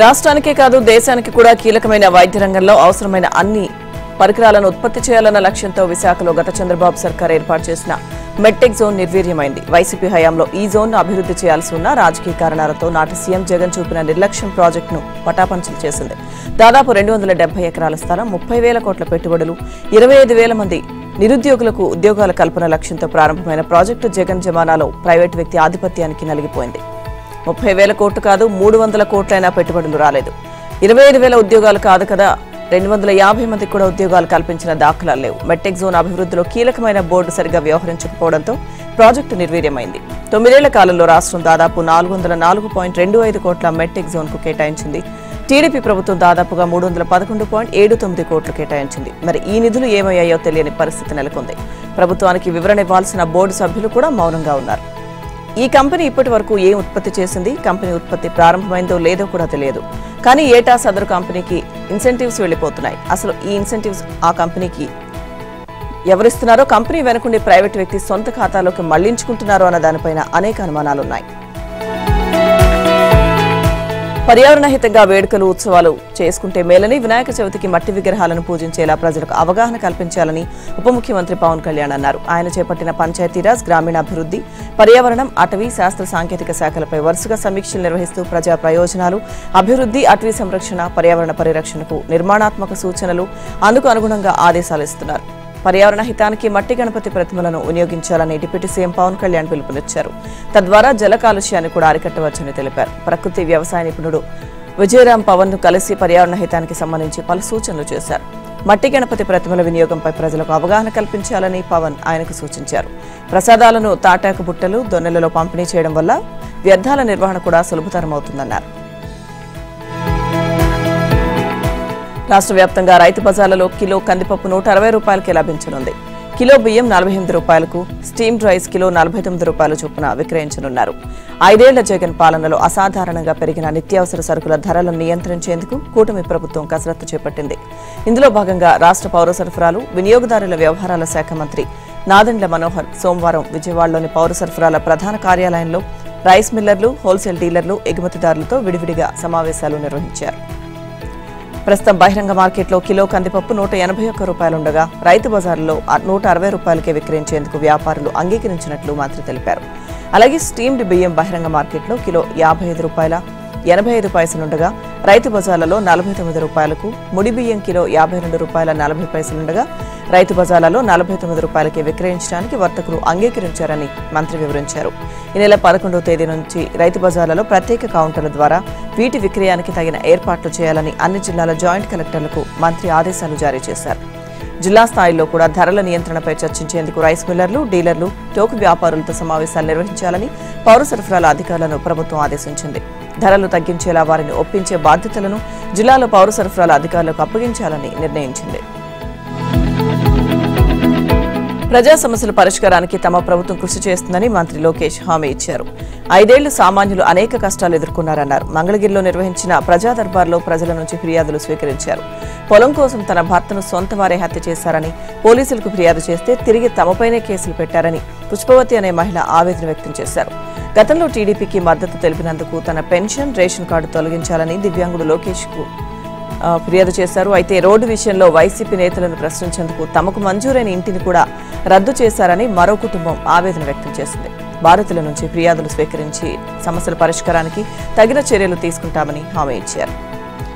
రాష్ట్రానికే కాదు దేశానికి కూడా కీలకమైన వైద్య రంగంలో అవసరమైన అన్ని పరికరాలను ఉత్పత్తి చేయాలన్న లక్ష్యంతో విశాఖలో గత చంద్రబాబు సర్కార్ ఏర్పాటు చేసిన మెడ్టెక్ జోన్ నిర్వీర్యమైంది. వైసీపీ హయాంలో ఈ జోన్ను అభివృద్ధి చేయాల్సి ఉన్న రాజకీయ కారణాలతో నాటి సీఎం జగన్ చూపిన నిర్లక్ష్యం ప్రాజెక్టును పటాపంచలు చేసింది. దాదాపు 270 ఎకరాల స్థలం, 30,000 కోట్ల పెట్టుబడులు, 25,000 మంది నిరుద్యోగులకు ఉద్యోగాల కల్పన లక్ష్యంతో ప్రారంభమైన ప్రాజెక్టు జగన్ జమానాలో ప్రైవేటు వ్యక్తి ఆధిపత్యానికి నలిగిపోయింది. 30,000 కోట్లు కాదు, 300 కోట్లైనా పెట్టుబడులు రాలేదు. 25,000 ఉద్యోగాలు కాదు కదా, 250 మందికి కూడా ఉద్యోగాలు కల్పించిన దాఖలాలు లేవు. మెడ్టెక్ జోన్ అభివృద్ధిలో కీలకమైన బోర్డు సరిగా వ్యవహరించకపోవడంతో ప్రాజెక్టు నిర్వీర్యమైంది. 9 ఏళ్ల కాలంలో రాష్ట్రం దాదాపు 404.25 కోట్ల మెడ్టెక్ జోన్ కు కేటాయించింది. టీడీపీ ప్రభుత్వం దాదాపుగా 311.79 కోట్లు కేటాయించింది. మరి ఈ నిధులు ఏమయ్యాయో తెలియని పరిస్థితి నెలకొంది. ప్రభుత్వానికి వివరణ ఇవ్వాల్సిన బోర్డు సభ్యులు కూడా మౌనంగా ఉన్నారు. ఈ కంపెనీ ఇప్పటి వరకు ఏం ఉత్పత్తి చేసింది, కంపెనీ ఉత్పత్తి ప్రారంభమైందో లేదో కూడా తెలియదు. కానీ ఏటా సదరు కంపెనీకి ఇన్సెంటివ్స్ వెళ్లిపోతున్నాయి. అసలు ఈ ఇన్సెంటివ్స్ ఆ కంపెనీకి ఎవరిస్తున్నారో, కంపెనీ వెనుకుండే ప్రైవేటు వ్యక్తి సొంత ఖాతాలోకి మళ్లించుకుంటున్నారో అన్న దానిపైన అనేక అనుమానాలున్నాయి. పర్యావరణహితంగా వేడుకలు, ఉత్సవాలు చేసుకుంటే మేలని, వినాయక చవితికి మట్టి విగ్రహాలను పూజించేలా ప్రజలకు అవగాహన కల్పించాలని ఉప ముఖ్యమంత్రి పవన్ కళ్యాణ్ అన్నారు. ఆయన చేపట్టిన పంచాయతీరాజ్, గ్రామీణాభివృద్ధి, పర్యావరణం, అటవీ, శాస్త్ర సాంకేతిక శాఖలపై వరుసగా సమీక్షలు నిర్వహిస్తూ ప్రజా ప్రయోజనాలు, అభివృద్ధి, అటవీ సంరక్షణ, పర్యావరణ పరిరక్షణకు నిర్మాణాత్మక సూచనలు, అందుకు అనుగుణంగా ఆదేశాలు ఇస్తున్నారు. పర్యావరణ హితానికి మట్టి గణపతి ప్రతిమలను వినియోగించాలని డిప్యూటీ సీఎం పవన్ కళ్యాణ్ పిలుపునిచ్చారు. తద్వారా జల కాలుష్యాన్ని కూడా అరికట్టవచ్చని తెలిపారు. ప్రకృతి వ్యవసాయ నిపుణుడు విజయరాం పవన్ ను కలిసి పర్యావరణ హితానికి సంబంధించి పలు సూచనలు చేశారు. మట్టి గణపతి ప్రతిమల వినియోగంపై ప్రజలకు అవగాహన కల్పించాలని పవన్ ఆయనకు సూచించారు. ప్రసాదాలను తాటాకు బుట్టలు, దొన్నెలలో పంపిణీ చేయడం వల్ల వ్యర్థాల నిర్వహణ కూడా సులభతరమవుతుందన్నారు. రాష్ట్ర వ్యాప్తంగా రైతు బజార్లలో కిలో కందిపప్పు 160 రూపాయలకే లభించనుంది. కిలో బియ్యం 48 రూపాయలకు, స్టీమ్డ్ రైస్ కిలో 49 రూపాయల చొప్పున విక్రయించనున్నారు. 5 ఏళ్ల జగన్ పాలనలో అసాధారణంగా పెరిగిన నిత్యావసర సరుకుల ధరలను నియంత్రించేందుకు కూటమి ప్రభుత్వం కసరత్తు చేపట్టింది. ఇందులో భాగంగా రాష్ట్ర పౌర సరఫరాలు, వినియోగదారుల వ్యవహారాల శాఖ మంత్రి నాదెండ్ల మనోహర్ సోమవారం విజయవాడలోని పౌర సరఫరాల ప్రధాన కార్యాలయంలో రైస్ మిల్లర్లు, హోల్సేల్ డీలర్లు, ఎగుమతిదారులతో విడివిడిగా సమావేశాలు నిర్వహించారు. ప్రస్తుతం బహిరంగ మార్కెట్లో కిలో కందిపప్పు 181 రూపాయలుండగా రైతు బజార్లో 160 రూపాయలకే విక్రయించేందుకు వ్యాపారులు అంగీకరించినట్లు మంత్రి తెలిపారు. అలాగే స్టీమ్డ్ బియ్యం బహిరంగ మార్కెట్లో కిలో 55 రూపాయల 85 పైసలుండగా రైతు బజార్లలో 49 రూపాయలకు, ముడి బియ్యం కిలో 52 రూపాయల 40 పైసలుండగా రైతు బజార్లలో 49 రూపాయలకే విక్రయించడానికి వర్తకులు అంగీకరించారని మంత్రి వివరించారు. ఈ నెల 11వ తేదీ నుంచి రైతు బజార్లలో ప్రత్యేక కౌంటర్ల ద్వారా వీటి విక్రయానికి తగిన ఏర్పాట్లు చేయాలని అన్ని జిల్లాల జాయింట్ కలెక్టర్లకు మంత్రి ఆదేశాలు జారీ చేశారు. జిల్లా స్థాయిలో కూడా ధరల నియంత్రణపై చర్చించేందుకు రైస్ మిల్లర్లు, డీలర్లు, టోకు వ్యాపారులతో సమావేశాలు నిర్వహించాలని పౌర సరఫరాల అధికారులను ప్రభుత్వం ఆదేశించింది. ధరలు తగ్గించేలా వారిని ఒప్పించే బాధ్యతలను జిల్లాలో పౌర సరఫరాల అధికారులకు అప్పగించాలని నిర్ణయించింది. ప్రజా సమస్యల పరిష్కారానికి తమ ప్రభుత్వం కృషి చేస్తుందని మంత్రి లోకేష్ హామీ ఇచ్చారు. 5 ఏళ్లు సామాన్యులు అనేక కష్టాలు ఎదుర్కొన్నారన్నారు. మంగళగిరిలో నిర్వహించిన ప్రజా దర్బార్లో ప్రజల నుంచి ఫిర్యాదులు స్వీకరించారు. పొలం కోసం తన భర్తను సొంత వారే హత్య చేశారని, పోలీసులకు ఫిర్యాదు చేస్తే తిరిగి తమపైనే కేసులు పెట్టారని పుష్పవతి అనే మహిళ ఆవేదన వ్యక్తం చేశారు. గతంలో టీడీపీకి మద్దతు తెలిపినందుకు తన పెన్షన్, రేషన్ కార్డు తొలగించాలని దివ్యాంగుడు లోకేష్ కు ఫిర్యాదు చేశారు. అయితే రోడ్డు విషయంలో వైసీపీ నేతలను ప్రశ్నించేందుకు తమకు మంజూరైన ఇంటిని కూడా రద్దు చేశారని మరో కుటుంబం ఆవేదన వ్యక్తం చేసింది. బాధితుల నుంచి ఫిర్యాదులు స్వీకరించి సమస్యల పరిష్కారానికి తగిన చర్యలు తీసుకుంటామని హామీ ఇచ్చారు.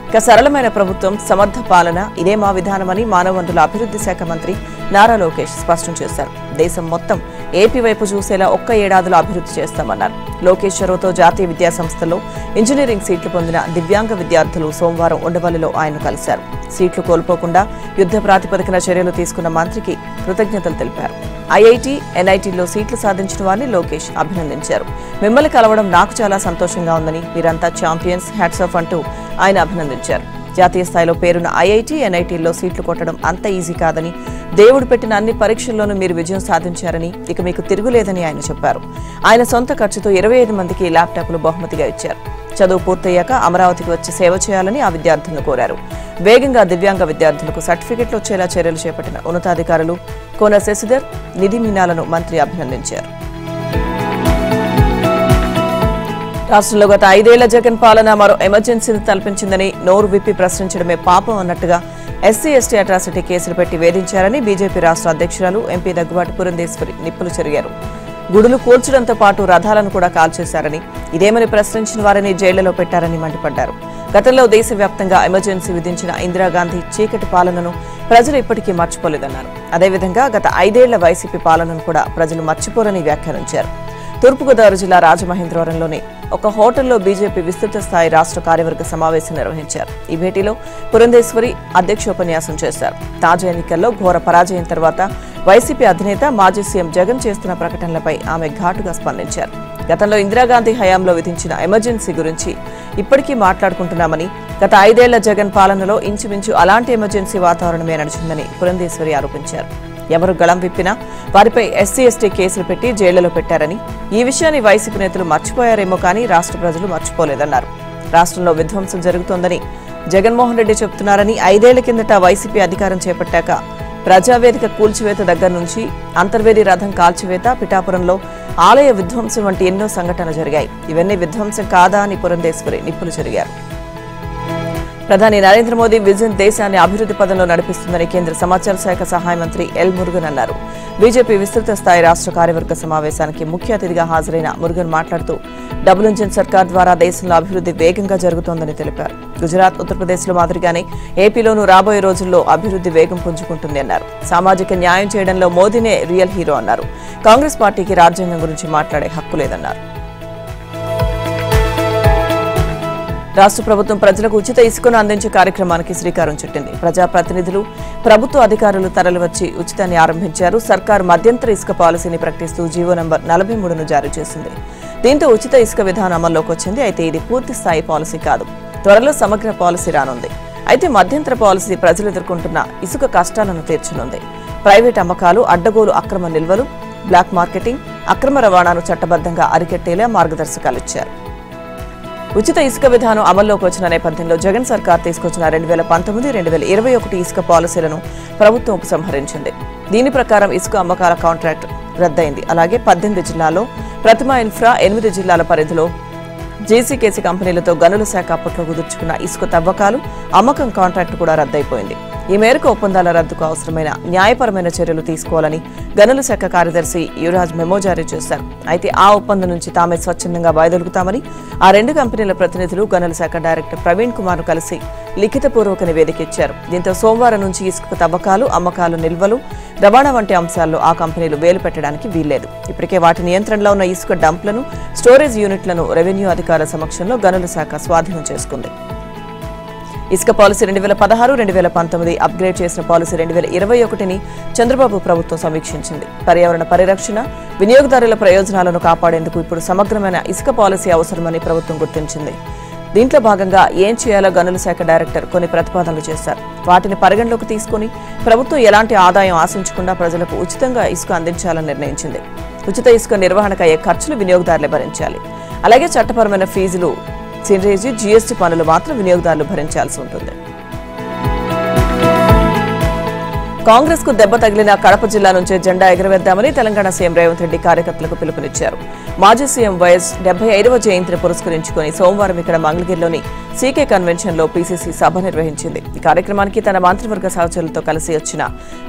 ఇక సరళమైన ప్రభుత్వం, సమర్థ పాలన ఇదే మా విధానమని మానవ వనరుల అభివృద్ధి శాఖ మంత్రి నారా లోకేష్ స్పష్టం చేశారు. దేశం మొత్తం ఏపీ వైపు చూసేలా ఒక్క ఏడాదిలో అభివృద్ధి చేస్తామన్నారు. లోకేష్ చొరవతో జాతీయ విద్యా సంస్థలో ఇంజనీరింగ్ సీట్లు పొందిన దివ్యాంగ విద్యార్థులు సోమవారం ఉండవల్లిలో ఆయన కలిశారు. సీట్లు కోల్పోకుండా యుద్ధ ప్రాతిపదికన చర్యలు తీసుకున్న మంత్రికి కృతజ్ఞతలు తెలిపారు. ఐఐటి, ఎన్ఐటీలో సీట్లు సాధించిన వారిని లోకేష్ అభినందించారు. మిమ్మల్ని కలవడం నాకు చాలా సంతోషంగా ఉందని, మీరంతా ఛాంపియన్స్, హ్యాట్స్ ఆఫ్ అంటూ ఆయన అభినందించారు. జాతీయ స్థాయిలో పేరున్న ఐఐటి, ఎన్ఐటీల్లో సీట్లు కొట్టడం అంత ఈజీ కాదని, దేవుడు పెట్టిన అన్ని పరీక్షల్లోనూ మీరు విజయం సాధించారని, ఇక మీకు తిరుగులేదని ఆయన చెప్పారు. ఆయన సొంత ఖర్చుతో 25 మందికి ల్యాప్టాప్లు బహుమతిగా ఇచ్చారు. చదువు పూర్తయ్యాక అమరావతికి వచ్చి సేవ చేయాలని ఆ విద్యార్థులను కోరారు. వేగంగా దివ్యాంగ విద్యార్థులకు సర్టిఫికెట్లు వచ్చేలా చర్యలు చేపట్టిన ఉన్నతాధికారులు కోన శశిధర్, నిధి మీనాలను మంత్రి అభినందించారు. రాష్ట్రంలో గత 5 ఏళ్ల జగన్ పాలన మరో ఎమర్జెన్సీని తలపించిందని నోరు విప్పి ప్రశ్నించడమే పాపం అన్నట్టుగా ఎస్సీ ఎస్టీ అట్రాసిటీ కేసులు పెట్టి వేధించారని బీజేపీ రాష్ట్ర అధ్యక్షురాలు ఎంపీ దగ్గుబాటి పురంధేశ్వరి నిప్పులు చెరిగారు. గుడులు కూల్చడంతో పాటు రథాలను కూడా కాల్చేశారని, ఇదేమని ప్రశ్నించిన వారిని జైళ్లలో పెట్టారని మండిపడ్డారు. గతంలో దేశవ్యాప్తంగా ఎమర్జెన్సీ విధించిన ఇందిరాగాంధీ చీకటి పాలనను ప్రజలు ఇప్పటికీ మర్చిపోలేదన్నారు. అదేవిధంగా గత 5 ఏళ్ల వైసీపీ పాలనను కూడా ప్రజలు మర్చిపోరని వ్యాఖ్యానించారు. తూర్పుగోదావరి జిల్లా రాజమహేంద్రవరంలోని ఒక హోటల్లో బీజేపీ విస్తృత స్థాయి రాష్ట్ర కార్యవర్గ సమావేశం నిర్వహించారు. ఈ భేటీలో పురంధేశ్వరి అధ్యక్షోపన్యాసం చేశారు. తాజా ఎన్నికల్లో ఘోర పరాజయం తర్వాత వైసీపీ అధినేత మాజీ సీఎం జగన్ చేస్తున్న ప్రకటనలపై ఆమె ఘాటుగా స్పందించారు. గతంలో ఇందిరాగాంధీ హయాంలో విధించిన ఎమర్జెన్సీ గురించి ఇప్పటికీ మాట్లాడుకుంటున్నామని, గత 5 ఏళ్ల జగన్ పాలనలో ఇంచుమించు అలాంటి ఎమర్జెన్సీ వాతావరణమే నడిచిందని పురంధేశ్వరి ఆరోపించారు. ఎవరు గళం విప్పినా వారిపై ఎస్సీ ఎస్టీ కేసులు పెట్టి జైళ్లలో పెట్టారని, ఈ విషయాన్ని వైసీపీ నేతలు మర్చిపోయారేమో కానీ రాష్ట్ర ప్రజలు మర్చిపోలేదన్నారు. రాష్ట్రంలో విధ్వంసం జరుగుతోందని జగన్మోహన్ రెడ్డి చెబుతున్నారని, 5 ఏళ్ల కిందట వైసీపీ అధికారం చేపట్టాక ప్రజావేదిక కూల్చివేత దగ్గర నుంచి అంతర్వేది రథం కాల్చివేత, పిఠాపురంలో ఆలయ విధ్వంసం వంటి ఎన్నో సంఘటనలు జరిగాయి. ఇవన్నీ విధ్వంసం కాదా అని పురంధేశ్వరి నిప్పులు చెరిగారు. ప్రధాని నరేంద్ర మోదీ విజన్ దేశాన్ని అభివృద్ధి పదంలో నడిపిస్తుందని కేంద్ర సమాచార శాఖ సహాయ మంత్రి ఎల్ మురుగన్ అన్నారు. బీజేపీ విస్తృత స్థాయి రాష్ట్ర కార్యవర్గ సమావేశానికి ముఖ్య అతిథిగా హాజరైన మురుగన్ మాట్లాడుతూ డబుల్ ఇంజిన్ సర్కార్ ద్వారా దేశంలో అభివృద్ధి వేగంగా జరుగుతోందని తెలిపారు. గుజరాత్, ఉత్తరప్రదేశ్లో మాదిరిగానే ఏపీలోనూ రాబోయే రోజుల్లో అభివృద్ధి వేగం పుంజుకుంటుంది అన్నారు. సామాజిక న్యాయం చేయడంలో మోదీనే రియల్ హీరో అన్నారు. కాంగ్రెస్ పార్టీకి రాజ్యాంగం గురించి మాట్లాడే హక్కు లేదన్నారు. రాష్ట్ర ప్రభుత్వం ప్రజలకు ఉచిత ఇసుకను అందించే కార్యక్రమానికి శ్రీకారం చుట్టింది. ప్రజాప్రతినిధులు, ప్రభుత్వ అధికారులు తరలివచ్చి ఉచితాన్ని ఆరంభించారు. సర్కారు మధ్యంతర ఇసుక పాలసీని ప్రకటిస్తూ జీవో నంబర్ 43ను జారీ చేసింది. దీంతో ఉచిత ఇసుక విధానం అమల్లోకి వచ్చింది. అయితే ఇది పూర్తి స్థాయి పాలసీ కాదు. త్వరలో సమగ్ర పాలసీ రానుంది. అయితే మధ్యంతర పాలసీ ప్రజలు ఎదుర్కొంటున్న ఇసుక కష్టాలను తీర్చనుంది. ప్రైవేట్ అమ్మకాలు, అడ్డగోలు అక్రమ నిల్వలు, బ్లాక్ మార్కెటింగ్, అక్రమ రవాణాను చట్టబద్ధంగా అరికట్టేలా మార్గదర్శకాలిచ్చారు. ఉచిత ఇసుక విధానం అమల్లోకి వచ్చిన నేపథ్యంలో జగన్ సర్కార్ తీసుకొచ్చిన 2019-2021 ఇసుక పాలసీలను ప్రభుత్వం ఉపసంహరించింది. దీని ప్రకారం ఇసుక అమ్మకాల కాంట్రాక్ట్ రద్దయింది. అలాగే 18 జిల్లాల్లో ప్రతిమా ఇన్ఫ్రా, 8 జిల్లాల పరిధిలో జేసీకేసీ కంపెనీలతో గనుల శాఖ అప్పట్లో కుదుర్చుకున్న ఇసుక తవ్వకాలు, అమ్మకం కాంట్రాక్టు కూడా రద్దయిపోయింది. ఈ మేరకు ఒప్పందాల రద్దుకు అవసరమైన న్యాయపరమైన చర్యలు తీసుకోవాలని గనుల శాఖ కార్యదర్శి యువరాజ్ మెమో జారీ చేశారు. అయితే ఆ ఒప్పందం నుంచి తామే స్వచ్ఛందంగా వైదొలుగుతామని ఆ 2 కంపెనీల ప్రతినిధులు గనుల శాఖ డైరెక్టర్ ప్రవీణ్ కుమార్ ను కలిసి లిఖితపూర్వక నివేదిక ఇచ్చారు. దీంతో సోమవారం నుంచి ఇసుక తవ్వకాలు, అమ్మకాలు, నిల్వలు, రవాణా వంటి అంశాల్లో ఆ కంపెనీలు వేలు పెట్టడానికి వీల్లేదు. ఇప్పటికే వాటి నియంత్రణలో ఉన్న ఇసుక డంప్లను, స్టోరేజ్ యూనిట్లను రెవెన్యూ అధికారుల సమక్షంలో గనుల శాఖ స్వాధీనం చేసుకుంది. ఇసుక పాలసీ 2016-2019 అప్గ్రేడ్ చేసిన పాలసీ 2021ని చంద్రబాబు ప్రభుత్వం సమీక్షించింది. పర్యావరణ పరిరక్షణ, వినియోగదారుల ప్రయోజనాలను కాపాడేందుకు ఇప్పుడు సమగ్రమైన ఇసుక పాలసీ అవసరమని ప్రభుత్వం గుర్తించింది. దీంట్లో భాగంగా ఏం చేయాలో గనుల శాఖ డైరెక్టర్ కొన్ని ప్రతిపాదనలు చేశారు. వాటిని పరిగణలోకి తీసుకుని ప్రభుత్వం ఎలాంటి ఆదాయం ఆశించకుండా ప్రజలకు ఉచితంగా ఇసుక అందించాలని నిర్ణయించింది. ఉచిత ఇసుక నిర్వహణకు అయ్యే ఖర్చులు వినియోగదారులే భరించాలి. అలాగే చట్టపరమైన ఫీజులు, సినరేజీ, జీఎస్టీ పనులు మాత్రం వినియోగదారులు భరించాల్సి ఉంటుంది. కాంగ్రెస్ కు దెబ్బ తగిలిన కడప జిల్లా నుంచే జెండా ఎగురవేద్దామని తెలంగాణ సీఎం రేవంత్ రెడ్డి కార్యకర్తలకు పిలుపునిచ్చారు. మాజీ సీఎం వైఎస్ 75వ జయంతిని పురస్కరించుకుని సోమవారం ఇక్కడ మంగళగిరిలోని సీకే కన్వెన్షన్ లో పీసీసీ సభ నిర్వహించింది. ఈ కార్యక్రమానికి తన మంత్రివర్గ సహచరులతో కలిసి వచ్చిన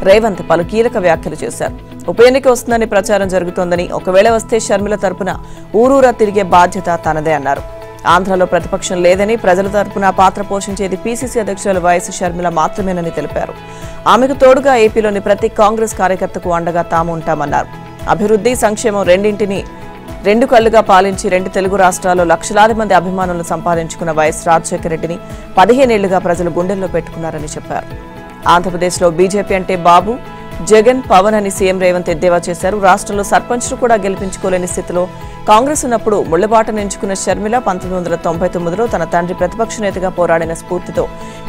రేవంత్ పలు కీలక వ్యాఖ్యలు చేశారు. ఉప ఎన్నిక వస్తుందని ప్రచారం జరుగుతోందని, ఒకవేళ వస్తే షర్మిల తరపున ఊరూరా తిరిగే బాధ్యత తనదే అన్నారు. ఆంధ్రలో ప్రతిపక్షం లేదని, ప్రజల తరపున పాత్ర పోషించేది పీసీసీ అధ్యక్షురాలు వైఎస్ షర్మిల మాత్రమేనని తెలిపారు. ఆమెకు తోడుగా ఏపీలోని ప్రతి కాంగ్రెస్ కార్యకర్తకు అండగా తాము ఉంటామన్నారు. అభివృద్ధి, సంక్షేమం రెండింటినీ 2 కళ్లుగా పాలించి 2 తెలుగు రాష్ట్రాల్లో లక్షలాది మంది అభిమానులను సంపాదించుకున్న వైఎస్ రాజశేఖర రెడ్డిని 15 ఏళ్లుగా ప్రజలు గుండెల్లో పెట్టుకున్నారని చెప్పారు. ఆంధ్రప్రదేశ్లో బీజేపీ అంటే బాబు, జగన్, పవన్ అని సీఎం రేవంత్ ఎద్దేవా చేశారు. రాష్ట్రంలో సర్పంచ్ను కూడా గెలిపించుకోలేని స్థితిలో కాంగ్రెస్ ఉన్నప్పుడు ముళ్లబాటను ఎంచుకున్న షర్మిల 1999లో తన తండ్రి ప్రతిపక్ష నేతగా పోరాడిన స్ఫూర్తితో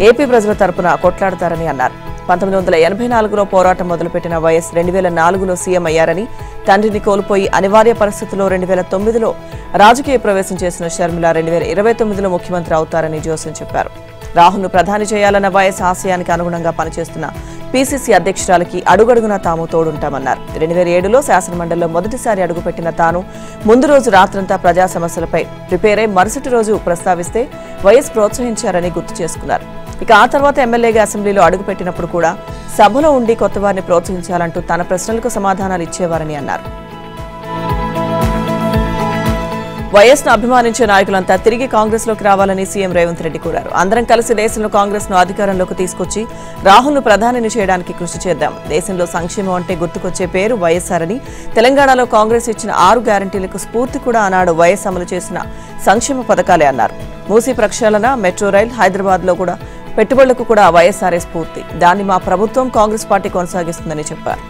ఏపీ ప్రజల తరపున కొట్లాడతారని అన్నారు. 1984లో పోరాటం మొదలుపెట్టిన వైఎస్ 2004లో సీఎం అయ్యారని, తండ్రిని కోల్పోయి అనివార్య పరిస్థితుల్లో 2009లో రాజకీయ ప్రవేశం చేసిన షర్మిల 2029లో ముఖ్యమంత్రి అవుతారని జోసెన్ చెప్పారు. రాహుల్ను ప్రధాని చేయాలన్న వైఎస్ ఆశయానికి అనుగుణంగా పనిచేస్తున్న పీసీసీ అధ్యక్షురాలకి అడుగడుగునా తాము తోడుంటామన్నారు. 2007లో శాసనమండలిలో మొదటిసారి అడుగుపెట్టిన తాను ముందు రోజు రాత్రంతా ప్రజా సమస్యలపై ప్రిపేర్ అయి మరుసటి రోజు ప్రస్తావిస్తే వైఎస్ ప్రోత్సహించారని గుర్తు చేసుకున్నారు. ఇక ఆ తర్వాత ఎమ్మెల్యేగా అసెంబ్లీలో అడుగుపెట్టినప్పుడు కూడా సభలో ఉండి కొత్త వారిని ప్రోత్సహించాలంటూ తన ప్రశ్నలకు సమాధానాలు ఇచ్చేవారని అన్నారు. వైఎస్ను అభిమానించే నాయకులంతా తిరిగి కాంగ్రెస్లోకి రావాలని సీఎం రేవంత్ రెడ్డి కోరారు. అందరం కలిసి దేశంలో కాంగ్రెస్ను అధికారంలోకి తీసుకొచ్చి రాహుల్ను ప్రధానిని చేయడానికి కృషి చేద్దాం. దేశంలో సంక్షేమం అంటే గుర్తుకొచ్చే పేరు వైఎస్ఆర్ అని, తెలంగాణలో కాంగ్రెస్ ఇచ్చిన 6 గ్యారంటీలకు స్ఫూర్తి కూడా ఆనాడు వైఎస్ అమలు చేసిన సంక్షేమ పథకాలే అన్నారు. మూసీ ప్రక్షాళన, మెట్రో రైల్, హైదరాబాద్లో కూడా పెట్టుబడులకు కూడా వైఎస్ఆర్ఏ స్ఫూర్తి. దాన్ని మా ప్రభుత్వం కాంగ్రెస్ పార్టీ కొనసాగిస్తుందని చెప్పారు.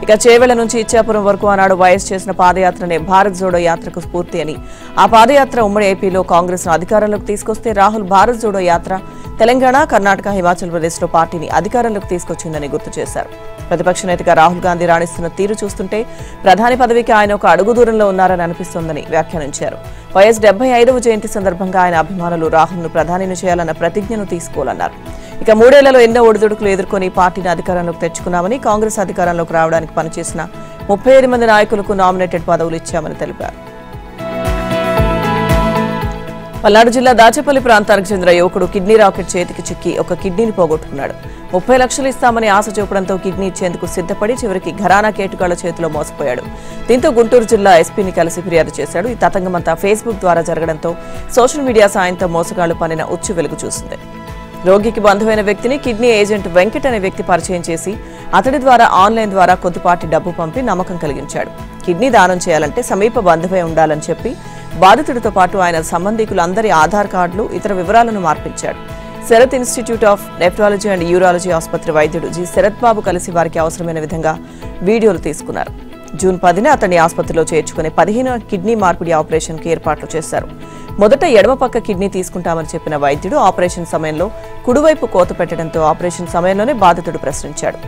ఇక చేవెళ్ల నుంచి ఇచ్చాపురం వరకు ఆనాడు వైఎస్ చేసిన పాదయాత్రనే భారత్ జోడో యాత్రకు స్ఫూర్తి అని, ఆ పాదయాత్ర ఉమ్మడి ఏపీలో కాంగ్రెస్ ను అధికారంలోకి తీసుకొస్తే రాహుల్ భారత్ జోడో యాత్ర తెలంగాణ, కర్ణాటక, హిమాచల్ ప్రదేశ్లో పార్టీని అధికారంలోకి తీసుకొచ్చిందని గుర్తు చేశారు. ప్రతిపక్ష నేతగా రాహుల్ గాంధీ రాణిస్తున్న తీరు చూస్తుంటే ప్రధాని పదవికి ఆయన ఒక అడుగు దూరంలో ఉన్నారని అనిపిస్తోందని వ్యాఖ్యానించారు. వైఎస్ 75వ జయంతి సందర్భంగా ఆయన అభిమానులు రాహుల్ను ప్రధానిని చేయాలన్న ప్రతిజ్ఞను తీసుకోవాలన్నారు. ఇక 3 ఏళ్లలో ఎన్నో ఒడిదుడుకులు ఎదుర్కొని పార్టీని అధికారంలోకి తెచ్చుకున్నామని, కాంగ్రెస్ అధికారంలోకి రావడానికి పనిచేసిన 38 మంది నాయకులకు నామినేటెడ్ పదవులు ఇచ్చామని తెలిపారు. పల్నాడు జిల్లా దాచేపల్లి ప్రాంతానికి చెందిన యువకుడు కిడ్నీ రాకెట్ చేతికి చిక్కి ఒక కిడ్నీని పోగొట్టుకున్నాడు. 30 లక్షలు ఇస్తామని ఆశ చూపడంతో కిడ్నీ ఇచ్చేందుకు సిద్ధపడి చివరికి ఘరానా కేటుగాళ్ల చేతిలో మోసపోయాడు. దీంతో గుంటూరు జిల్లా ఎస్పీని కలిసి ఫిర్యాదు చేశాడు. ఈ తతంగమంతా ఫేస్బుక్ ద్వారా జరగడంతో సోషల్ మీడియా సాయంతో మోసగాళ్లు పనిన ఉచ్చు వెలుగు చూసింది. రోగికి బంధువైన వ్యక్తిని కిడ్నీ ఏజెంట్ వెంకట్ అనే వ్యక్తి పరిచయం చేసి అతడి ద్వారా ఆన్లైన్ ద్వారా కొద్దిపాటి డబ్బు పంపి నమ్మకం కలిగించాడు. కిడ్నీ దానం చేయాలంటే సమీప బంధువే ఉండాలని చెప్పి బాధితుడితో పాటు ఆయన సంబంధికులందరి ఆధార్ కార్డులు, ఇతర వివరాలను మార్పించాడు. Sarath institute of nephrology and urology ఆసుపత్రి వైద్యుడు జి శరత్ బాబు కలిసి వారికి అవసరమైన విధంగా వీడియోలు తీసుకున్నారు. జూన్ 10న అతన్ని ఆసుపత్రిలో చేర్చుకుని 15న కిడ్నీ మార్పిడి ఆపరేషన్కి ఏర్పాట్లు చేశారు. మొదట ఎడమ పక్క కిడ్నీ తీసుకుంటామని చెప్పిన వైద్యుడు ఆపరేషన్ సమయంలో కుడివైపు కోత పెట్టడంతో ఆపరేషన్ సమయంలోనే బాధితుడు ప్రశ్నించాడు.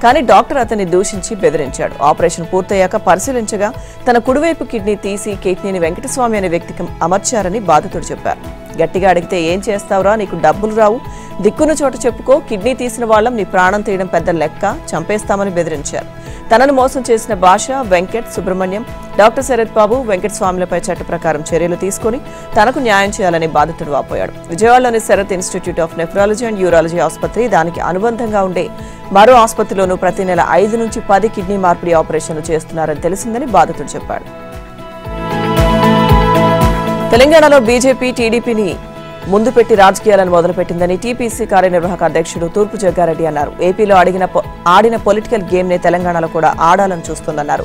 కానీ డాక్టర్ అతన్ని దూషించి బెదిరించాడు. ఆపరేషన్ పూర్తయ్యాక పరిశీలించగా తన కుడివైపు కిడ్నీ తీసి కిడ్నీని వెంకటస్వామి అనే వ్యక్తికి అమర్చారని బాధితుడు చెప్పారు. గట్టిగా అడిగితే ఏం చేస్తావురా, నీకు డబ్బులు రావు, దిక్కున్న చోట చెప్పుకో, కిడ్నీ తీసిన వాళ్ళం నీ ప్రాణం తీయడం పెద్ద లెక్క, చంపేస్తామని బెదిరించారు. తనను మోసం చేసిన భాష, వెంకట్, సుబ్రహ్మణ్యం, డాక్టర్ శరత్ బాబు, వెంకటస్వామిలపై చట్ట ప్రకారం చర్యలు తీసుకుని తనకు న్యాయం చేయాలని బాధితుడు వాపోయాడు. విజయవాడలోని Sarath institute of nephrology and urology ఆసుపత్రి, దానికి అనుబంధంగా ఉండే మరో ఆసుపత్రిలోనూ ప్రతి నెల 5 నుంచి 10 కిడ్నీ మార్పిడి ఆపరేషన్లు చేస్తున్నారని తెలిసిందని బాధితుడు చెప్పాడు. తెలంగాణలో బీజేపీ టీడీపీని ముందు పెట్టి రాజకీయాలను మొదలుపెట్టిందని టీపీసీ కార్యనిర్వాహక అధ్యక్షుడు తూర్పు జగ్గారెడ్డి అన్నారు. ఏపీలో ఆడిన పొలిటికల్ గేమ్ నే తెలంగాణలో కూడా ఆడాలని చూస్తోందన్నారు.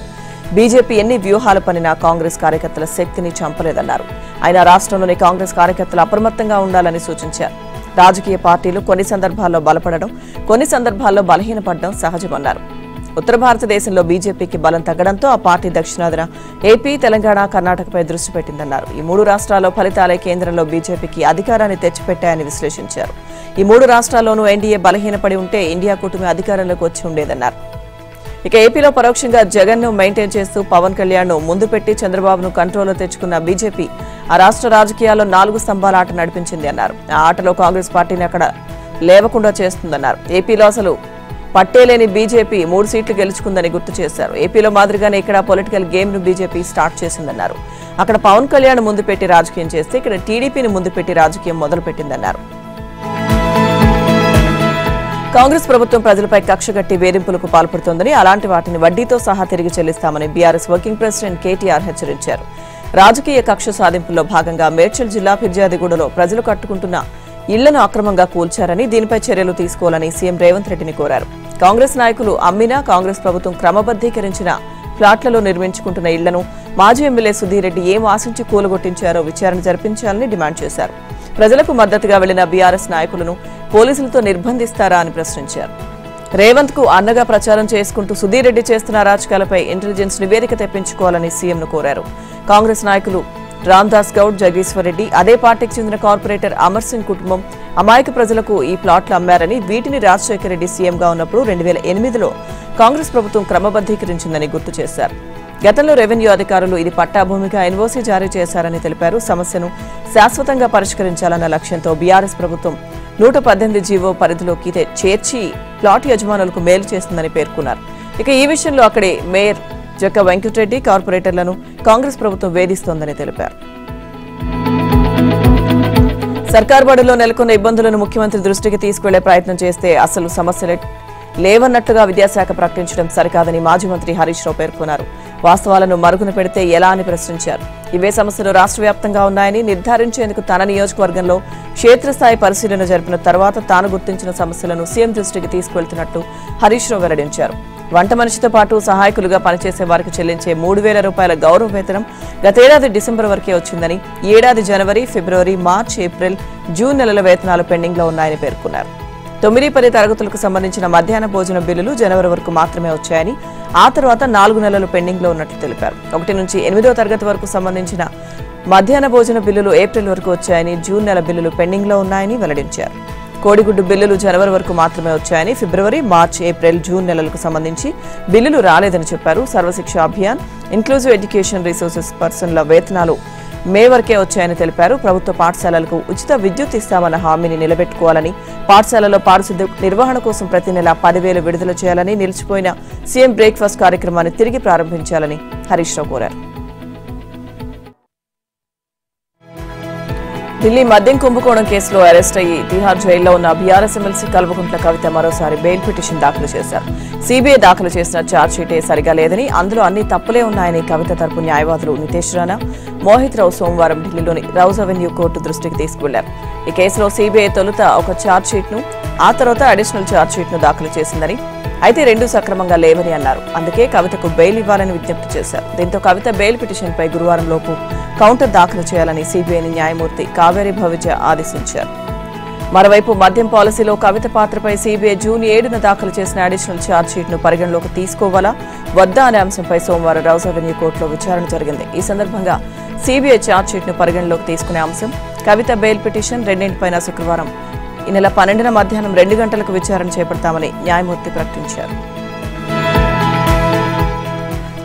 బీజేపీ ఎన్ని వ్యూహాలు పనినా కాంగ్రెస్ కార్యకర్తల శక్తిని చంపలేదన్నారు. ఆయన రాష్ట్రంలోని కాంగ్రెస్ కార్యకర్తలు అప్రమత్తంగా ఉండాలని సూచించారు. రాజకీయ పార్టీలు కొన్ని సందర్భాల్లో బలపడడం, కొన్ని సందర్భాల్లో బలహీనపడడం సహజమన్నారు. ఉత్తర భారతదేశంలో బీజేపీకి బలం తగ్గడంతో ఆ పార్టీ దక్షిణాదిన ఏపీ, తెలంగాణ, కర్ణాటకపై దృష్టి పెట్టిందన్నారు. ఈ 3 రాష్ట్రాల్లో ఫలితాలే కేంద్రంలో బీజేపీకి అధికారాన్ని తెచ్చిపెట్టాయని విశ్లేషించారు. ఈ 3 రాష్ట్రాల్లోనూ ఎన్డీఏ బలహీనపడి ఉంటే ఇండియా కూటమి అధికారంలోకి వచ్చి ఉండేదన్నారు. ఇక ఏపీలో పరోక్షంగా జగన్ ను మెయింటైన్ చేస్తూ పవన్ కళ్యాణ్ ను ముందు పెట్టి చంద్రబాబును కంట్రోల్లో తెచ్చుకున్న బీజేపీ ఆ రాష్ట్ర రాజకీయాల్లో 4 స్తంభాల ఆట నడిపించింది అన్నారు. ఆ ఆటలో కాంగ్రెస్ పార్టీని అక్కడ లేవకుండా చేస్తుందన్నారు. ఏపీలో అసలు పట్టేలేని బీజేపీ 3 సీట్లు గెలుచుకుందని గుర్తు చేశారు. ఏపీలో మాదిరిగానే ఇక్కడ పొలిటికల్ గేమ్ ను బీజేపీ స్టార్ట్ చేసిందన్నారు. అక్కడ పవన్ కళ్యాణ్ ముందు పెట్టి రాజకీయం చేస్తే ఇక్కడ టీడీపీని ముందు పెట్టి రాజకీయం మొదలుపెట్టిందన్నారు. కాంగ్రెస్ ప్రభుత్వం ప్రజలపై కక్షగట్టి వేధింపులకు పాల్పడుతోందని, అలాంటి వాటిని వడ్డీతో సహా తిరిగి చెల్లిస్తామని బీఆర్ఎస్ వర్కింగ్ ప్రెసిడెంట్ కేటీఆర్ హెచ్చరించారు. రాజకీయ కక్ష సాధింపుల్లో భాగంగా మేడ్చల్ జిల్లా ఫిర్యాదిగూడలో ప్రజలు కట్టుకుంటున్న ఇళ్లను అక్రమంగా కూల్చారని, దీనిపై చర్యలు తీసుకోవాలని సీఎం రేవంత్ రెడ్డిని కోరారు. కాంగ్రెస్ నాయకులు అమ్మినా కాంగ్రెస్ ప్రభుత్వం క్రమబద్దీకరించిన ఫ్లాట్లలో నిర్మించుకుంటున్న ఇళ్లను మాజీ ఎమ్మెల్యే సుధీర్ రెడ్డి ఏం ఆశించి కూలగొట్టించారో విచారణ జరిపించాలని డిమాండ్ చేశారు. ప్రజలకు మద్దతుగా వెళ్లిన బీఆర్ఎస్ నాయకులను పోలీసులతో నిర్బంధిస్తారా అని ప్రశ్నించారు. రేవంత్ కు అండగా ప్రచారం చేసుకుంటూ సుధీర్ రెడ్డి చేస్తున్న రాజకీయాలపై ఇంటెలిజెన్స్ నివేదిక తెప్పించుకోవాలని సీఎంను కోరారు. కాంగ్రెస్ నాయకులు రామ్దాస్ గౌడ్, జగదీశ్వర్ రెడ్డి, అదే పార్టీకి చెందిన కార్పొరేటర్ అమర్ సింగ్ కుటుంబం అమాయక ప్రజలకు ఈ ప్లాట్లు అమ్మారని, వీటిని రాజశేఖర రెడ్డి సీఎంగా ఉన్నప్పుడు 2008లో కాంగ్రెస్ ప్రభుత్వం క్రమబద్దీకరించిందని గుర్తు చేశారు. గతంలో రెవెన్యూ అధికారులు ఇది పట్టాభూమిగా ఎన్ఓసీ జారీ చేశారని తెలిపారు. సమస్యను శాశ్వతంగా పరిష్కరించాలన్న లక్ష్యంతో బీఆర్ఎస్ ప్రభుత్వం 118 జీవో పరిధిలోకి చేర్చి ప్లాట్ యజమానులకు మేలు చేస్తుందని పేర్కొన్నారు. ఇక ఈ విషయంలో అక్కడి మేయర్ జక్క వెంకటరెడ్డి కార్పొరేటర్లను కాంగ్రెస్ ప్రభుత్వం వేధిస్తోందని తెలిపారు. సర్కార్ బడుల్లో నెలకొన్న ఇబ్బందులను ముఖ్యమంత్రి దృష్టికి తీసుకెళ్లే ప్రయత్నం చేస్తే అసలు సమస్యలే లేవన్నట్టుగా విద్యాశాఖ ప్రకటించడం సరికాదని మాజీ మంత్రి హరీష్ రావు పేర్కొన్నారు. వాస్తవాలను మరుగున పెడితే ఎలా అని ప్రశ్నించారు. ఇవే సమస్యలు రాష్ట్ర వ్యాప్తంగా ఉన్నాయని నిర్ధారించేందుకు తన నియోజకవర్గంలో క్షేత్రస్థాయి పరిశీలన జరిపిన తర్వాత తాను గుర్తించిన సమస్యలను సీఎం దృష్టికి తీసుకెళ్తున్నట్టు హరీష్ రావు వెల్లడించారు. వంట మనిషితో పాటు సహాయకులుగా పనిచేసే వారికి చెల్లించే 3,000 రూపాయల గౌరవ వేతనం గతేడాది డిసెంబర్ వరకే వచ్చిందని, ఈ ఏడాది జనవరి, ఫిబ్రవరి, మార్చి, ఏప్రిల్, జూన్ నెలల వేతనాలు పెండింగ్ లో ఉన్నాయని పేర్కొన్నారు. 9-10 తరగతులకు సంబంధించిన మధ్యాహ్న భోజన బిల్లులు జనవరి వరకు మాత్రమే వచ్చాయని, ఆ తర్వాత 4 నెలలు పెండింగ్ లో ఉన్నట్లు తెలిపారు. 1 నుంచి 8వ తరగతి వరకు సంబంధించిన మధ్యాహ్న భోజన బిల్లులు ఏప్రిల్ వరకు వచ్చాయని, జూన్ నెల బిల్లులు పెండింగ్ లో ఉన్నాయని వెల్లడించారు. కోడిగుడ్డు బిల్లులు జనవరి వరకు మాత్రమే వచ్చాయని, ఫిబ్రవరి, మార్చి, ఏప్రిల్, జూన్ నెలలకు సంబంధించి బిల్లులు రాలేదని చెప్పారు. Sarva Shiksha Abhiyan, inclusive education resources పర్సన్ల వేతనాలు మే వరకే వచ్చాయని తెలిపారు. ప్రభుత్వ పాఠశాలలకు ఉచిత విద్యుత్ ఇస్తామన్న హామీని నిలబెట్టుకోవాలని, పాఠశాలలో పారిశుద్ధ్య నిర్వహణ కోసం ప్రతి నెల 10,000 విడుదల చేయాలని, నిలిచిపోయిన సీఎం బ్రేక్ఫాస్ట్ కార్యక్రమాన్ని తిరిగి ప్రారంభించాలని హరీష్ రావు కోరారు. ఢిల్లీ మద్యం కుంభకోణం కేసులో అరెస్ట్ అయ్యి తిహార్ జైల్లో ఉన్న బీఆర్ఎస్ ఎమ్మెల్సీ కల్వకుంట్ల కవిత మరోసారి బెయిల్ పిటిషన్ దాఖలు చేశారు. సీబీఐ దాఖలు చేసిన ఛార్జ్షీటే సరిగా లేదని, అందులో అన్ని తప్పులే ఉన్నాయని కవిత తరపు న్యాయవాదులు నితేష్ రాణా, మోహిత్ రావు సోమవారం ఢిల్లీలోని రౌజ్ అవెన్యూ కోర్టు దృష్టికి తీసుకువెళ్లారు. ఈ కేసులో సీబీఐ తొలుత ఒక ఛార్జ్షీట్ను, ఆ తర్వాత అడిషనల్ ఛార్జ్షీట్ను దాఖలు చేసిందని, అయితే 2 సక్రమంగా లేవని అన్నారు. అందుకే కవితకు బెయిల్ ఇవ్వాలని విజ్ఞప్తి చేశారు. దీంతో కవిత బెయిల్ పిటిషన్పై గురువారంలోపు కౌంటర్ దాఖలు చేయాలని సీబీఐని న్యాయమూర్తి కావేరి భవిజ ఆదేశించారు. మరోవైపు మద్యం పాలసీలో కవిత పాత్రపై సీబీఐ జూన్ 7న దాఖలు చేసిన అడిషనల్ ఛార్జ్షీట్ను పరిగణలోకి తీసుకోవాలా వద్దా అనే అంశంపై సోమవారం రౌజ్ అవెన్యూ కోర్టులో విచారణ జరిగింది. ఈ సందర్భంగా సీబీఐ ఛార్జ్షీట్ను పరిగణలోకి తీసుకునే అంశం, కవిత బెయిల్ పిటిషన్ రెండింటిపైన శుక్రవారం ఈ నెల 12న మధ్యాహ్నం 2 గంటలకు విచారణ చేపడతామని న్యాయమూర్తి ప్రకటించారు.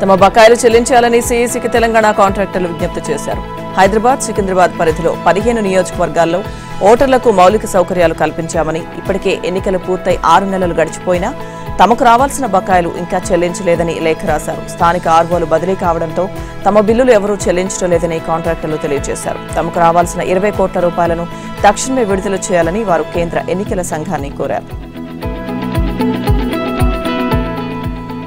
తమ బకాయిలు చెల్లించాలని సీఈసీకి తెలంగాణ కాంట్రాక్టర్లు విజ్ఞప్తి చేశారు. హైదరాబాద్, సికింద్రాబాద్ పరిధిలో 15 నియోజకవర్గాల్లో ఓటర్లకు మౌలిక సౌకర్యాలు కల్పించామని, ఇప్పటికే ఎన్నికలు పూర్తయి 6 నెలలు గడిచిపోయినా తమకు రావాల్సిన బకాయిలు ఇంకా చెల్లించలేదని లేఖ రాశారు. స్థానిక ఆర్వోలు బదిలీ కావడంతో తమ బిల్లులు ఎవరూ చెల్లించడం లేదని కాంట్రాక్టర్లు తెలియజేశారు. తమకు రావాల్సిన 20 కోట్ల రూపాయలను తక్షణమే విడుదల చేయాలని వారు కేంద్ర ఎన్నికల సంఘాన్ని కోరారు.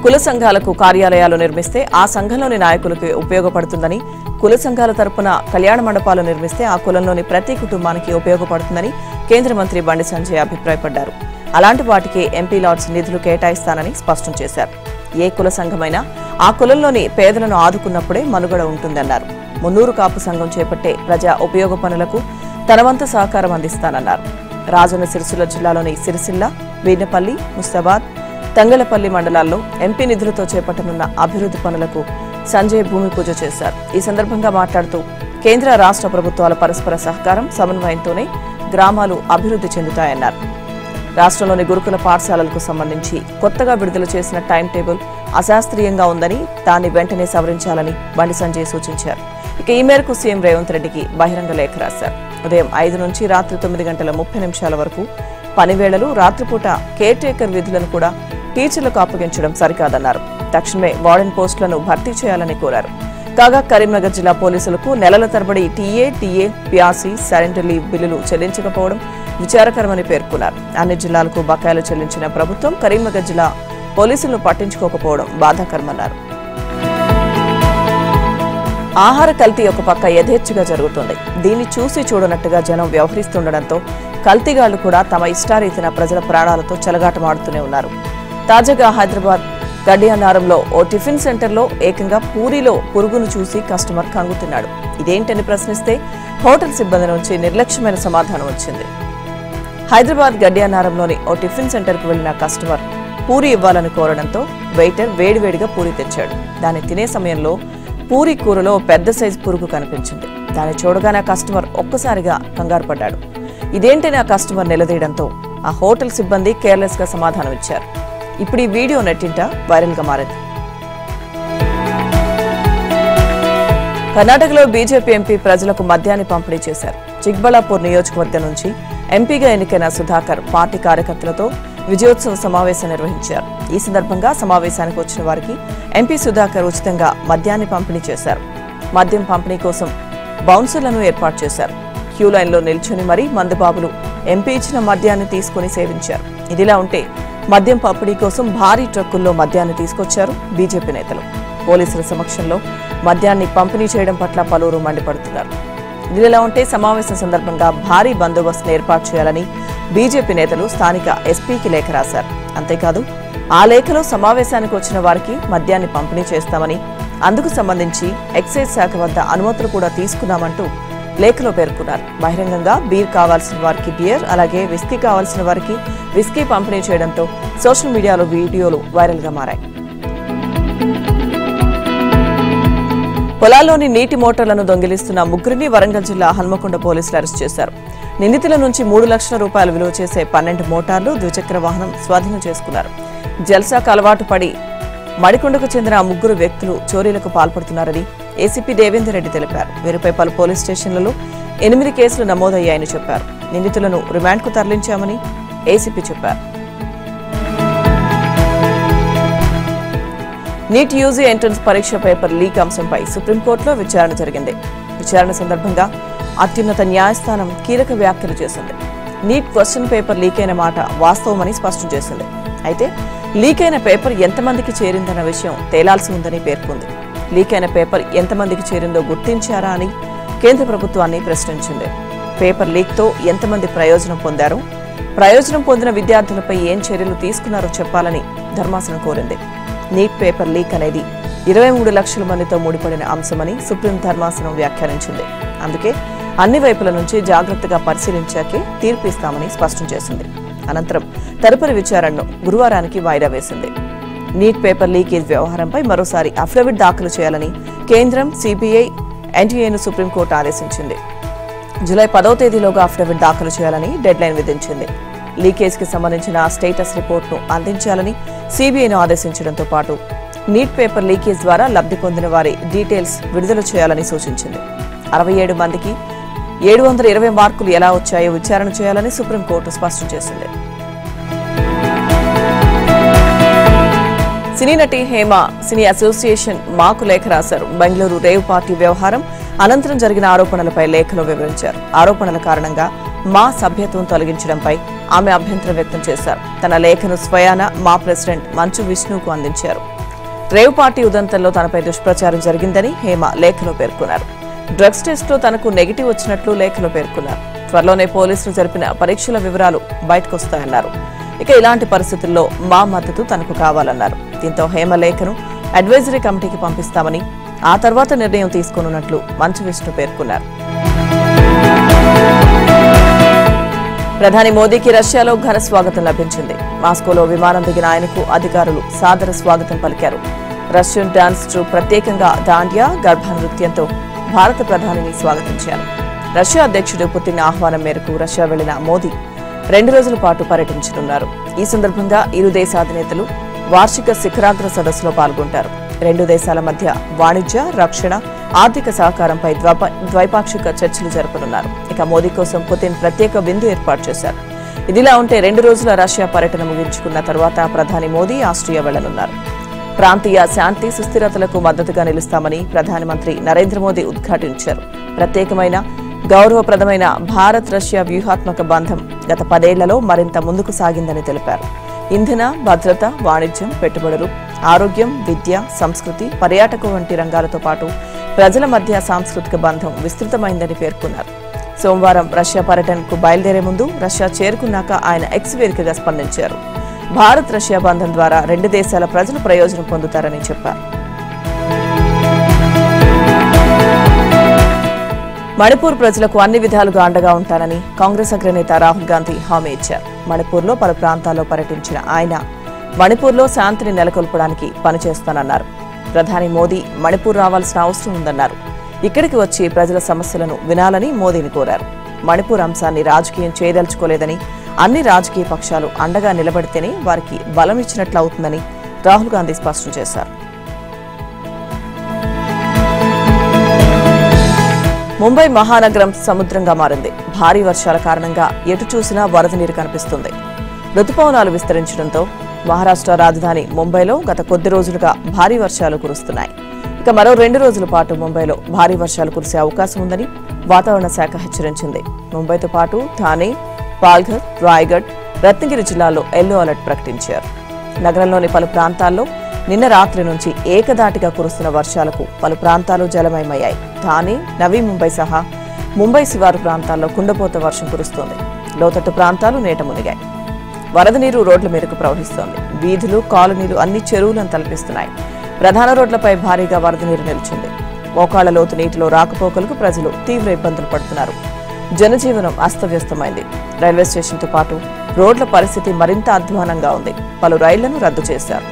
కుల సంఘాలకు కార్యాలయాలు నిర్మిస్తే ఆ సంఘంలోని నాయకులకు ఉపయోగపడుతుందని, కుల సంఘాల తరపున కళ్యాణ మండపాలు నిర్మిస్తే ఆ కులంలోని ప్రతి కుటుంబానికి ఉపయోగపడుతుందని కేంద్ర మంత్రి బండి సంజయ్ అభిప్రాయపడ్డారు. అలాంటి వాటికి ఎంపీ లాడ్స్ నిధులు కేటాయిస్తానని స్పష్టం చేశారు. ఏ కుల సంఘమైనా ఆ కులంలోని పేదలను ఆదుకున్నప్పుడే మనుగడ ఉంటుందన్నారు. మున్నూరు కాపు సంఘం చేపట్టే ప్రజా ఉపయోగ పనులకు తన వంతు సహకారం అందిస్తానన్నారు. రాజన్న సిరిసిల్ల జిల్లాలోని సిరిసిల్ల, వీర్నపల్లి, ముస్తాబాద్, తంగలపల్లి మండలాల్లో ఎంపీ నిధులతో చేపట్టనున్న అభివృద్ధి పనులకు సంజయ్ భూమి పూజ చేశారు. ఈ సందర్భంగా మాట్లాడుతూ కేంద్ర రాష్ట్ర ప్రభుత్వాల పరస్పర సహకారం, సమన్వయంతోనే గ్రామాలు అభివృద్ధి చెందుతాయన్నారు. రాష్ట్రంలోని గురుకుల పాఠశాలలకు సంబంధించి కొత్తగా విడుదల చేసిన టైం టేబుల్ అశాస్త్రీయంగా ఉందని, దాన్ని వెంటనే సవరించాలని బండి సంజయ్ సూచించారు. ఇక ఈ మేరకు సీఎం రేవంత్ రెడ్డికి బహిరంగ లేఖ రాశారు. ఉదయం 5 నుంచి రాత్రి 9:30 వరకు పనివేళలు, రాత్రిపూట కేర్ టేకర్ విధులను కూడా టీచర్లకు అప్పగించడం సరికాదన్నారు. తక్షణమే వార్డెన్ పోస్టులను భర్తీ చేయాలని కోరారు. కాగా కరీంనగర్ జిల్లా పోలీసులకు నెలల తరబడి టీఏ, పిఆర్సీ, సరెండర్ లీవ్ బిల్లులు చెల్లించకపోవడం విచారకరమని పేర్కొన్నారు. అన్ని జిల్లాలకు బకాయిలు చెల్లించిన ప్రభుత్వం కరీంనగర్ జిల్లా పోలీసులను పట్టించుకోకపోవడం బాధాకరమన్నారు. ఆహార కల్తీ ఒక పక్క యథేచ్ఛగా జరుగుతుంది. దీన్ని చూసి చూడనట్టుగా జనం వ్యవహరిస్తుండటంతో కల్తీగాళ్లు కూడా తమ ఇష్టారీతిన ప్రజల ప్రాణాలతో చెలగాటమాడుతూనే ఉన్నారు. తాజాగా హైదరాబాద్ గడ్డియానారంలో ఓ టిఫిన్ సెంటర్లో ఏకంగా పూరీలో పురుగును చూసి కస్టమర్ కంగుతున్నాడు. ఇదేంటని ప్రశ్నిస్తే హోటల్ సిబ్బంది నుంచి నిర్లక్ష్యమైన సమాధానం వచ్చింది. హైదరాబాద్ గడ్డియానారంలోని ఓ టిఫిన్ సెంటర్కు వెళ్లిన కస్టమర్ పూరీ ఇవ్వాలని కోరడంతో వెయిటర్ వేడివేడిగా పూరీ తెచ్చాడు. దాన్ని తినే సమయంలో పూరీ కూరలో పెద్ద సైజు పురుగు కనిపించింది. దాన్ని చూడగానే ఆ కస్టమర్ ఒక్కసారిగా కంగారు పడ్డాడు. ఇదేంటని ఆ కస్టమర్ నిలదీయడంతో ఆ హోటల్ సిబ్బంది కేర్లెస్ గా సమాధానం ఇచ్చారు. ఇప్పుడు ఈ వీడియో నెట్టింట వైరల్ గా మారింది. కర్ణాటకలో బీజేపీ ఎంపీ ప్రజలకు మద్యాన్ని పంపిణీ చేశారు. చిక్బళాపూర్ నియోజకవర్గం నుంచి ఎంపీగా ఎన్నికైన సుధాకర్ పార్టీ కార్యకర్తలతో విజయోత్సవ సమావేశం నిర్వహించారు. ఈ సందర్భంగా సమావేశానికి వచ్చిన వారికి ఎంపీ సుధాకర్ ఉచితంగా మద్యాన్ని పంపిణీ చేశారు. మద్యం పంపిణీ కోసం బౌన్సర్లను ఏర్పాటు చేశారు. క్యూ లైన్లో నిల్చుని మరీ మందుబాబులు ఎంపీ ఇచ్చిన మద్యాన్ని తీసుకుని సేవించారు. ఇదిలా ఉంటే మద్యం పంపిణీ కోసం భారీ ట్రక్కుల్లో మద్యాన్ని తీసుకొచ్చారు బీజేపీ నేతలు. పోలీసుల సమక్షంలో మద్యాన్ని పంపిణీ చేయడం పట్ల పలువురు మండిపడుతున్నారు. ఇదిలా ఉంటే సమావేశం సందర్భంగా భారీ బందోబస్తును ఏర్పాటు చేయాలని బీజేపీ నేతలు స్థానిక ఎస్పీకి లేఖ రాశారు. అంతేకాదు ఆ లేఖలో సమావేశానికి వచ్చిన వారికి మద్యాన్ని పంపిణీ చేస్తామని, అందుకు సంబంధించి ఎక్సైజ్ శాఖ వద్ద అనుమతులు కూడా తీసుకున్నామంటూ లేఖలో పేర్కొన్నారు. బహిరంగంగా బీర్ కావాల్సిన వారికి బియర్, అలాగే విస్కీ కావాల్సిన వారికి విస్కీ పంపిణీ చేయడంతో సోషల్ మీడియాలో వీడియోలు వైరల్గా మారాయి. పొలాల్లోని నీటి మోటార్లను దొంగిలిస్తున్న ముగ్గురిని వరంగల్ జిల్లా హన్మకొండ పోలీసులు అరెస్ట్ చేశారు. నిందితుల నుంచి 3 లక్షల రూపాయలు విలువ చేసే 12 మోటార్లు, ద్విచక్ర వాహనం స్వాధీనం చేసుకున్నారు. జల్సాకు అలవాటు పడి మడికొండకు చెందిన ఆ ముగ్గురు వ్యక్తులు చోరీలకు పాల్పడుతున్నారని ఏసీపీ దేవేందర్ రెడ్డి తెలిపారు. వీరిపై పలు పోలీస్ స్టేషన్లలో 8 కేసులు నమోదయ్యాయని చెప్పారు. నిందితులను రిమాండ్కు తరలించామని ఏసీపీ చెప్పారు. నీట్ యూజీ ఎంట్రన్స్ పరీక్ష పేపర్ లీక్ అంశంపై సుప్రీంకోర్టులో విచారణ జరిగింది. విచారణ సందర్భంగా అత్యున్నత న్యాయస్థానం కీలక వ్యాఖ్యలు చేసింది. నీట్ క్వశ్చన్ పేపర్ లీక్ అయిన మాట వాస్తవమని స్పష్టం చేసింది. అయితే లీక్ అయిన పేపర్ ఎంతమందికి చేరిందన్న విషయం తేలాల్సి ఉందని పేర్కొంది. లీక్ అయిన పేపర్ ఎంతమందికి చేరిందో గుర్తించారా అని కేంద్ర ప్రభుత్వాన్ని ప్రశ్నించింది. పేపర్ లీక్తో ఎంతమంది ప్రయోజనం పొందారో, ప్రయోజనం పొందిన విద్యార్థులపై ఏం చర్యలు తీసుకున్నారో చెప్పాలని ధర్మాసనం కోరింది. నీట్ పేపర్ లీక్ అనేది 23 లక్షల మందితో ముడిపడిన అంశమని సుప్రీం ధర్మాసనం వ్యాఖ్యానించింది. అందుకే అన్ని వైపుల నుంచి జాగ్రత్తగా పరిశీలించాకే తీర్పు ఇస్తామని స్పష్టం చేసింది. అనంతరం తదుపరి విచారణను గురువారానికి వాయిదా వేసింది. నీట్ పేపర్ లీకేజ్ వ్యవహారంపై మరోసారి అఫిడవిట్ దాఖలు చేయాలని కేంద్రం, సిబిఐ, ఎన్టీఏను సుప్రీంకోర్టు ఆదేశించింది. జూలై 10వ తేదీలోగా అఫిడవిట్ దాఖలు చేయాలని డెడ్లైన్ విధించింది. లీకేజ్కి సంబంధించిన స్టేటస్ రిపోర్ట్ను అందించాలని సిబిఐను ఆదేశించడంతో పాటు నీట్ పేపర్ లీకేజ్ ద్వారా లబ్ధి పొందిన వారి డీటెయిల్స్ విడుదల చేయాలని సూచించింది. 67 మందికి 720 మార్కులు ఎలా వచ్చాయో విచారణ చేయాలని సుప్రీంకోర్టు స్పష్టం చేసింది. సినీ నటి హేమ సినీ అసోసియేషన్ మాకు లేఖ రాశారు. బెంగళూరు రేవ్ పార్టీ వ్యవహారం అనంతరం జరిగిన ఆరోపణలపై లేఖలో వివరించారు. ఆరోపణల కారణంగా మా సభ్యత్వం తొలగించడంపై ఆమె అభ్యంతరం వ్యక్తం చేశారు. తన లేఖను స్వయాన మా ప్రెసిడెంట్ మంచు విష్ణుకు అందించారు. రేవ్ పార్టీ ఉదంతంలో తనపై దుష్ప్రచారం జరిగిందని హేమ లేఖలో పేర్కొన్నారు. డ్రగ్స్ టెస్ట్లో తనకు నెగిటివ్ వచ్చినట్లు లేఖలో పేర్కొన్నారు. త్వరలోనే పోలీసులు జరిపిన పరీక్షల వివరాలు బయటకొస్తాయన్నారు. ఇక ఇలాంటి పరిస్థితుల్లో మా మద్దతు తనకు కావాలన్నారు. దీంతో హేమ లేఖను అడ్వైజరీ కమిటీకి పంపిస్తామని, ఆ తర్వాత నిర్ణయం తీసుకోనున్నట్లు మంచు విష్ణు పేర్కొన్నారు. ప్రధాని మోదీకి రష్యాలో ఘన స్వాగతం లభించింది. మాస్కోలో విమానం దిగిన ఆయనకు అధికారులు సాదర స్వాగతం పలికారు. రష్యన్ డాన్స్ ట్రూప్ ప్రత్యేకంగా దాండియా, గర్భ నృత్యంతో భారత ప్రధానిని స్వాగతించారు. రష్యా అధ్యక్షుడు పుతిన్ ఆహ్వానం మేరకు రష్యా వెళ్లిన మోదీ 2 రోజుల పాటు పర్యటించనున్నారు. ఈ సందర్భంగా ఇరు దేశాధినేతలు వార్షిక శిఖరాగ్ర సదస్సులో పాల్గొంటారు. 2 దేశాల మధ్య వాణిజ్య, రక్షణ, ఆర్థిక సహకారంపై ద్వైపాక్షిక చర్చలు జరపనున్నారు. ఇక మోదీ కోసం పుతిన్ ప్రత్యేక విందు ఏర్పాటు చేశారు. ఇదిలా ఉంటే 2 రోజుల రష్యా పర్యటన ముగించుకున్న తర్వాత ప్రధాని మోదీ ఆస్ట్రియా వెళ్లనున్నారు. ప్రాంతీయ శాంతి సుస్థిరతలకు మద్దతుగా నిలుస్తామని ప్రధానమంత్రి నరేంద్ర మోదీ ఉద్ఘాటించారు. ప్రత్యేకమైన, గౌరవప్రదమైన భారత్ రష్యా వ్యూహాత్మక బంధం గత 10 ఏళ్లలో మరింత ముందుకు సాగిందని తెలిపారు. ఇంధన, భద్రత, వాణిజ్యం, పెట్టుబడులు, ఆరోగ్యం, విద్య, సంస్కృతి, పర్యాటకం వంటి రంగాలతో పాటు ప్రజల మధ్య సాంస్కృతిక బంధం విస్తృతమైందని పేర్కొన్నారు. సోమవారం రష్యా పర్యటనకు బయలుదేరే ముందు రష్యా చేరుకున్నాక ఆయన ఎక్స్ వేదికగా స్పందించారు. భారత్ రష్యా బంధం ద్వారా 2 దేశాల ప్రజలు ప్రయోజనం పొందుతారని చెప్పారు. మణిపూర్ ప్రజలకు అన్ని విధాలుగా అండగా ఉంటానని కాంగ్రెస్ అగ్రనేత రాహుల్ గాంధీ హామీ ఇచ్చారు. మణిపూర్లో పలు ప్రాంతాల్లో పర్యటించిన ఆయన మణిపూర్లో శాంతిని నెలకొల్పడానికి పనిచేస్తానన్నారు. ప్రధాని మోదీ మణిపూర్ రావాల్సిన అవసరం ఉందన్నారు. ఇక్కడికి వచ్చి ప్రజల సమస్యలను వినాలని మోదీని కోరారు. మణిపూర్ అంశాన్ని రాజకీయం చేయదలుచుకోలేదని, అన్ని రాజకీయ పక్షాలు అండగా నిలబడితేనే వారికి బలం ఇచ్చినట్లు అవుతుందని రాహుల్ గాంధీ స్పష్టం చేశారు. ముంబై మహానగరం సముద్రంగా మారింది. భారీ వర్షాల కారణంగా ఎటు చూసినా వరద నీరు కనిపిస్తుంది. రుతుపవనాలు విస్తరించడంతో మహారాష్ట్ర రాజధాని ముంబైలో గత కొద్ది రోజులుగా భారీ వర్షాలు కురుస్తున్నాయి. ఇక మరో 2 రోజుల పాటు ముంబైలో భారీ వర్షాలు కురిసే అవకాశం ఉందని వాతావరణ శాఖ హెచ్చరించింది. ముంబైతో పాటు థానే, పాల్ఘర్, రాయ్గఢ్, రత్నగిరి జిల్లాల్లో ఎల్లో అలర్ట్ ప్రకటించారు. నగరంలోని పలు ప్రాంతాల్లో నిన్న రాత్రి నుంచి ఏకదాటిగా కురుస్తున్న వర్షాలకు పలు ప్రాంతాలు జలమయమయ్యాయి. థానే, నవీ ముంబై సహా ముంబై శివారు ప్రాంతాల్లో కుండపోత వర్షం కురుస్తోంది. లోతట్టు ప్రాంతాలు నీట మునిగాయి. వరద నీరు రోడ్ల మీదకు ప్రవహిస్తోంది. వీధులు, కాలనీలు అన్ని చెరువులను తలపిస్తున్నాయి. ప్రధాన రోడ్లపై భారీగా వరద నీరు నిలిచింది. మోకాళ్ల లోతు నీటిలో రాకపోకలకు ప్రజలు తీవ్ర ఇబ్బందులు పడుతున్నారు. జనజీవనం అస్తవ్యస్తమైంది. రైల్వే స్టేషన్తో పాటు రోడ్ల పరిస్థితి మరింత అధ్వానంగా ఉంది. పలు రైళ్లను రద్దు చేశారు.